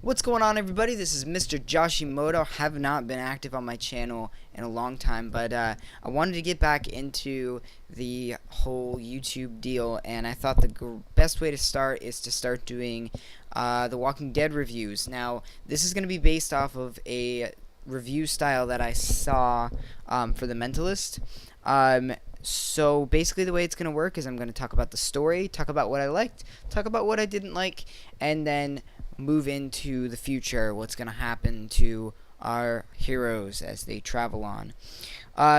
What's going on, everybody? This is Mr. Joshimoto. Have not been active on my channel in a long time, but I wanted to get back into the whole YouTube deal, and I thought the best way to start is to start doing The Walking Dead reviews. Now, this is going to be based off of a review style that I saw for The Mentalist. So basically the way it's going to work is I'm going to talk about the story, talk about what I liked, talk about what I didn't like, and then move into the future, what's going to happen to our heroes as they travel on.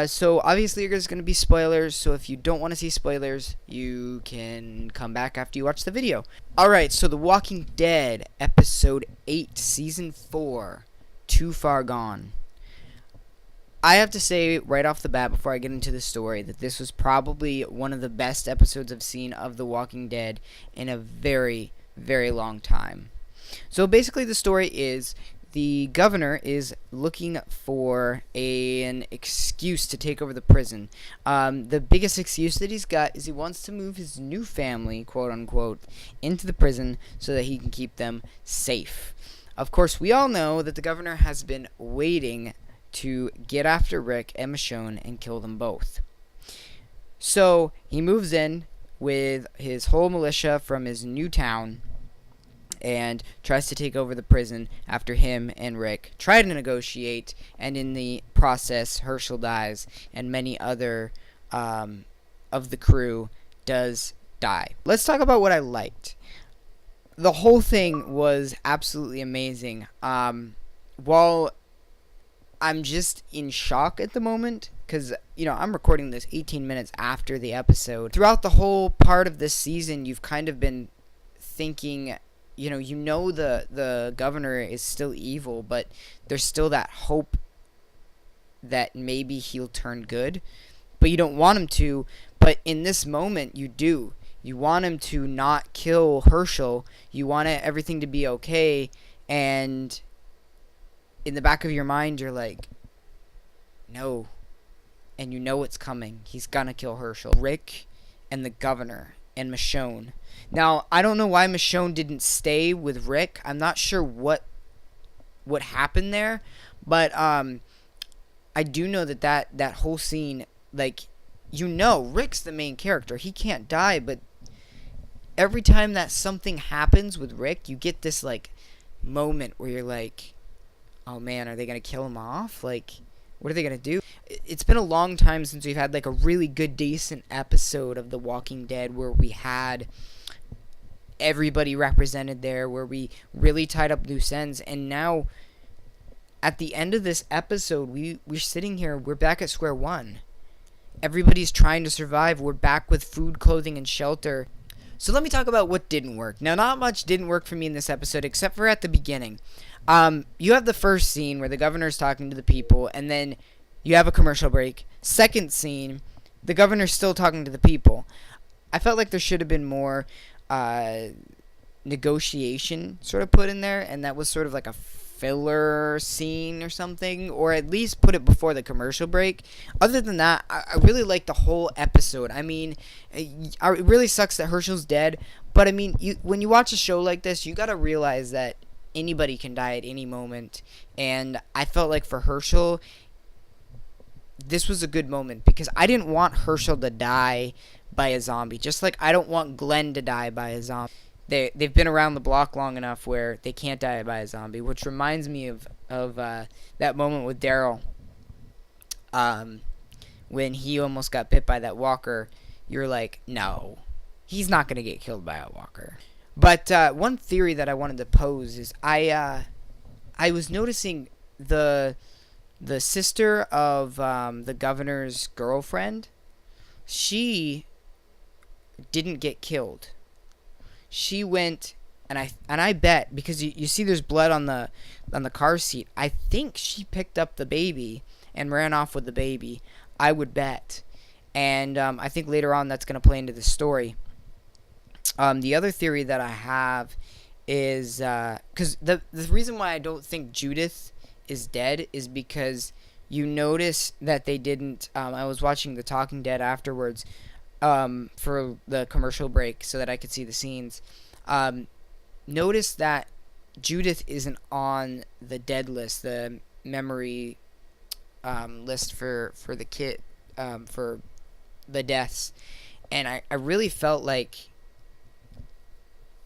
So obviously there's going to be spoilers, so if you don't want to see spoilers, you can come back after you watch the video. Alright, so The Walking Dead, Episode 8, Season 4, Too Far Gone. I have to say right off the bat before I get into the story that this was probably one of the best episodes I've seen of The Walking Dead in a very, very long time. So basically the story is the governor is looking for an excuse to take over the prison. The biggest excuse that he's got is he wants to move his new family, quote unquote, into the prison so that he can keep them safe. Of course, we all know that the governor has been waiting to get after Rick and Michonne and kill them both. So he moves in with his whole militia from his new town and tries to take over the prison after him and Rick try to negotiate, and in the process Hershel dies and many other of the crew does die. Let's talk about what I liked. The whole thing was absolutely amazing. While I'm just in shock at the moment because, I'm recording this 18 minutes after the episode. Throughout the whole part of this season, you've kind of been thinking, the governor is still evil, but there's still that hope that maybe he'll turn good. But you don't want him to, but in this moment, you do. You want him to not kill Hershel. You want everything to be okay, and in the back of your mind, you're like, no. And you know it's coming. He's gonna kill Hershel. Rick and the governor and Michonne. Now, I don't know why Michonne didn't stay with Rick. I'm not sure what happened there. But I do know that whole scene, Rick's the main character. He can't die, but every time that something happens with Rick, you get this, moment where you're like, oh man, are they going to kill him off? What are they going to do? It's been a long time since we've had, a really good, decent episode of The Walking Dead where we had everybody represented there, where we really tied up loose ends. And now, at the end of this episode, we're sitting here, we're back at square one. Everybody's trying to survive. We're back with food, clothing, and shelter. So let me talk about what didn't work. Now, not much didn't work for me in this episode, except for at the beginning. You have the first scene where the governor's talking to the people, and then you have a commercial break. Second scene, the governor's still talking to the people. I felt like there should have been more negotiation sort of put in there, and that was sort of like a filler scene or something, or at least put it before the commercial break. Other than that, I really liked the whole episode. I mean, it really sucks that Hershel's dead, but I mean, when you watch a show like this, you gotta realize that anybody can die at any moment, and I felt like for Hershel, this was a good moment, because I didn't want Hershel to die by a zombie, just like I don't want Glenn to die by a zombie. They've been around the block long enough where they can't die by a zombie, which reminds me of that moment with Daryl, when he almost got bit by that walker. You're like, no, he's not going to get killed by a walker. But one theory that I wanted to pose is I was noticing the sister of the governor's girlfriend, she didn't get killed. She went, and I bet, because you see there's blood on the car seat, I think she picked up the baby and ran off with the baby. I would bet. And I think later on that's going to play into the story. The other theory that I have is, because the reason why I don't think Judith is dead is because you notice that they didn't, I was watching The Talking Dead afterwards, for the commercial break so that I could see the scenes. Notice that Judith isn't on the dead list, the memory list for the kid, for the deaths. And I really felt like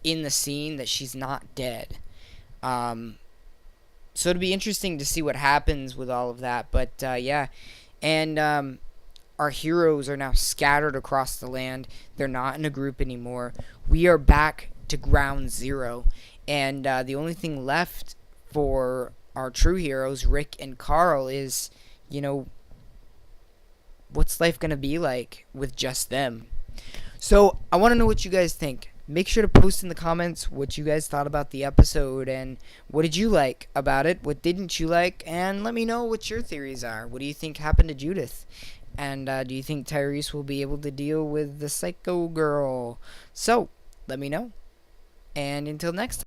in the scene that she's not dead. Um, so it'll be interesting to see what happens with all of that. But yeah, and our heroes are now scattered across the land. They're not in a group anymore. We are back to ground zero, and the only thing left for our true heroes, Rick and Carl, is, you know, what's life gonna be like with just them? So I want to know what you guys think. Make sure to post in the comments what you guys thought about the episode, and what did you like about it, what didn't you like, and let me know what your theories are. What do you think happened to Judith? And do you think Tyrese will be able to deal with the psycho girl? So let me know. And until next time.